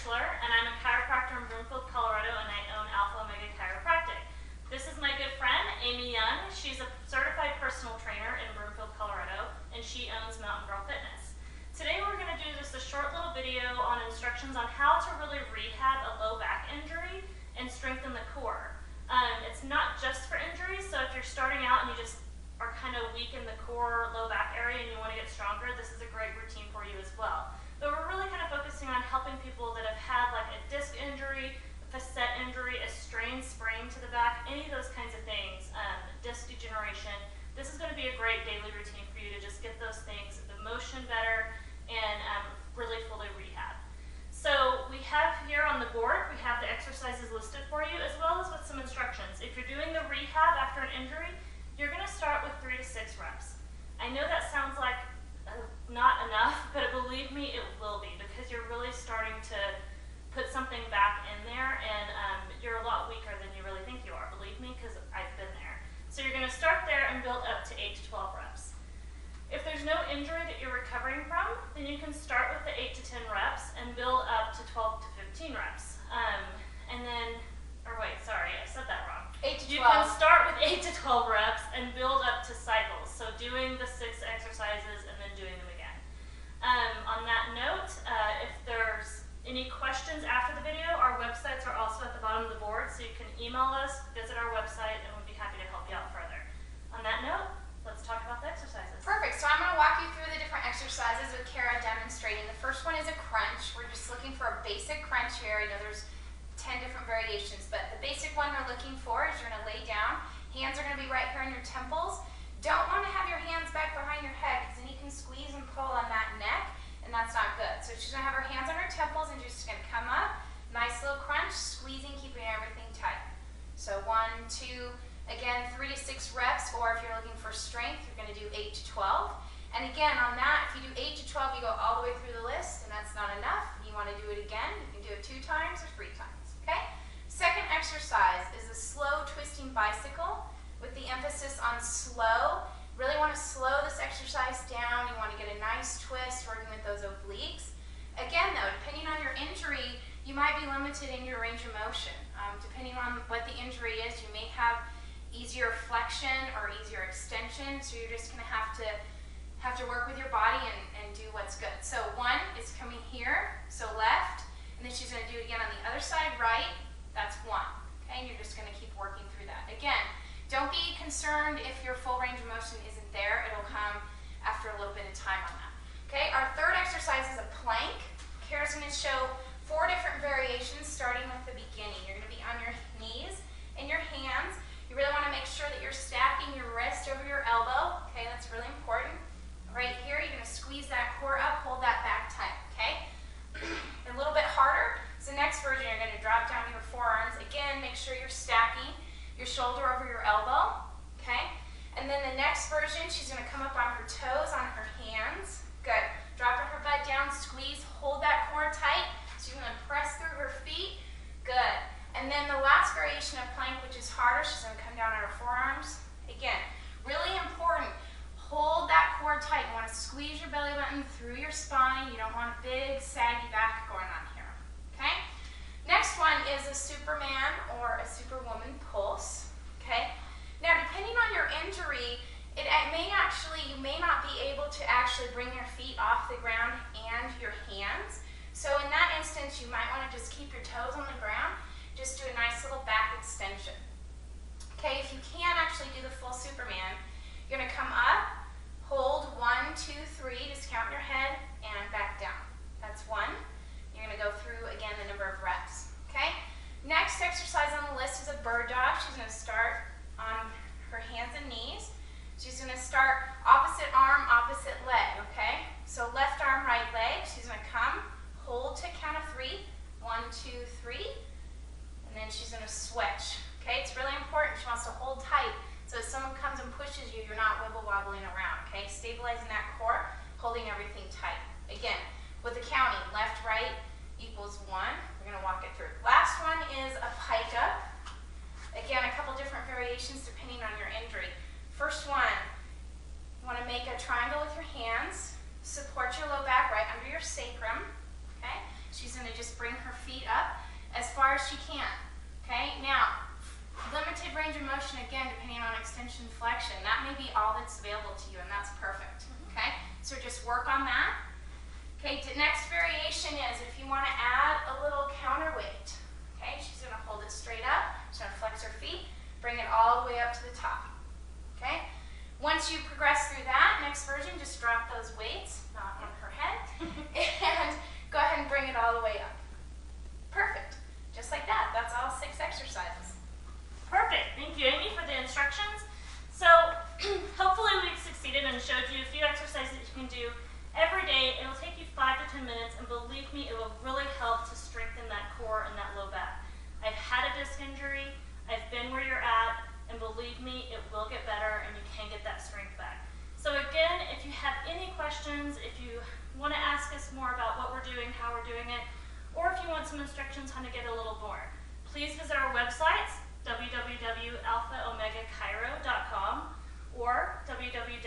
and I'm a chiropractor in Broomfield, Colorado, and I own Alpha Omega Chiropractic. This is my good friend, Amy Young. She's a certified personal trainer in Broomfield, Colorado, and she owns Mountain Girl Fitness. Today we're going to do just a short little video on instructions on how to really rehab a low back injury and strengthen the core. It's not just for injuries, so if you're starting out and you just are kind of weak in the core, low back area, and you want to get stronger, this is a great routine for you as well. But we're really kind of focusing on helping people that have had like a disc injury, a facet injury, a strain, sprain to the back, any of those kinds of things, disc degeneration. This is going to be a great daily routine for you to just get those things, the motion better, and really fully rehab. So we have here on the board, we have the exercises listed for you, as well as with some instructions. If you're doing the rehab after an injury, you're going to start with 3 to 6 reps. I know that sounds like not enough, but believe me, it will be, because you're really starting to put something back in there, and you're a lot weaker than you really think you are, believe me, because I've been there. So you're going to start there and build up to 8 to 12 reps. If there's no injury that you're recovering from, then you can start with the 8 to 10 reps and build up to 12 to 15 reps. I said that wrong. 8 to 12. You can start with 8 to 12 reps and build up to cycles. So doing the 6 exercises and then doing them again. On that note, if there's any questions after the video, our websites are also at the bottom of the board, so you can email us, visit our website, and we'll be happy to help you out further. On that note, let's talk about the exercises. Perfect. So I'm going to walk you through the different exercises with Kara demonstrating. The first one is a crunch. We're just looking for a basic crunch here. I know there's 10 different variations, but the basic one we're looking for is you're going to lay down. Hands are going to be right here on your temples. Don't want to have your hands back behind your head, because then you can squeeze and pull on that neck, and that's not good. So she's going to have her hands on her temples, and she's just going to come up. Nice little crunch, squeezing, keeping everything tight. So 1, 2, again, 3 to 6 reps, or if you're looking for strength, you're going to do 8 to 12. And again, on that, if you do 8 to 12, you go all the way through the list, and that's not enough. You want to do it again, you can do it 2 times or 3 times, okay? Second exercise is a slow twisting bicycle with the emphasis on slow. Really want to slow this exercise down. You want to get a nice twist, working with those obliques. Again, though, depending on your injury, you might be limited in your range of motion. Depending on what the injury is, you may have easier flexion or easier extension, so you're just going to have to work with your body and do what's good. So 1 is coming here, so left, and then she's going to do it again on the other side, right. That's 1. Okay, and you're just going to keep working through that. Again, don't be concerned if your full range of motion isn't there. It'll come after a little bit of time on that. Okay, our third exercise is a plank. Kara's going to show 4 different variations, starting with the beginning. You're going to be on your knees and your hands. You really want to make sure that you're stacking your wrist over your elbow. Okay, that's really important. Right here, you're going to squeeze that core up, hold that back tight. Okay, a little bit harder. So next version, you're going to drop down your forearms. Again, make sure you're stacking your shoulder over your elbow. Okay, and then the next version, she's going to come up on her toes, on her hands. Good. Dropping her butt down, squeeze, hold that core tight. So you're going to press through her feet. Good. And then the last variation of plank, which is harder, she's going to come down on her forearms. Again, really important. Hold that core tight. You want to squeeze your belly button through your spine. You don't want a big, saggy back going on here. Okay? Next one is a Superman or a Superwoman pulse. Okay? Now, depending on your injury, you may not be able to actually bring your feet off the ground and your hands. So in that instance, you might want to just keep your toes on the ground. Just do a nice little back extension. Okay, if you can't actually do the full Superman, you're going to come up, hold 1, 2, 3, just count your head, and back down. That's 1. You're going to go through, again, the number of reps. Okay? Next exercise on the list is a bird dog. She's going to start on her hands and knees. She's going to start opposite arm, opposite leg. Okay? So left arm, right leg. She's going to come, hold to count of 3. 1, 2, 3. And then she's going to switch. Okay, it's really important. She wants to hold tight, so if someone comes and pushes you, you're not wibble-wobbling around. Okay, stabilizing that core, holding everything tight. Again, with the counting, left, right equals 1. We're going to walk it through. Last one is a pike up. Again, a couple different variations depending on your injury. First one, you want to make a triangle with your hands, support your low back right under your sacrum. okay? She's gonna just bring her feet up as far as she can, okay? Now, limited range of motion, again, depending on extension, flexion. That may be all that's available to you, and that's perfect, okay? So just work on that. Okay, the next variation is if you wanna add a little counterweight, okay? She's gonna hold it straight up, she's gonna flex her feet, bring it all the way up to the top, okay? Once you progress through that, next version, just drop those weights, not on her head, and go ahead and bring it all the way up. Perfect. Just like that. That's all 6 exercises. Perfect. Thank you, Amy, for the instructions. So hopefully we've succeeded and showed you a few exercises that you can do every day. It will take you 5 to 10 minutes, and believe me, it will really help to strengthen that core and that low back. I've had a disc injury. I've been where you're at, and believe me, it will get better, and you can get that strength back. So again, if you have any questions, if you want to ask us more about what we're doing, how we're doing it, or if you want some instructions on how to get a little more, please visit our websites, www.alphaomegachiro.com or www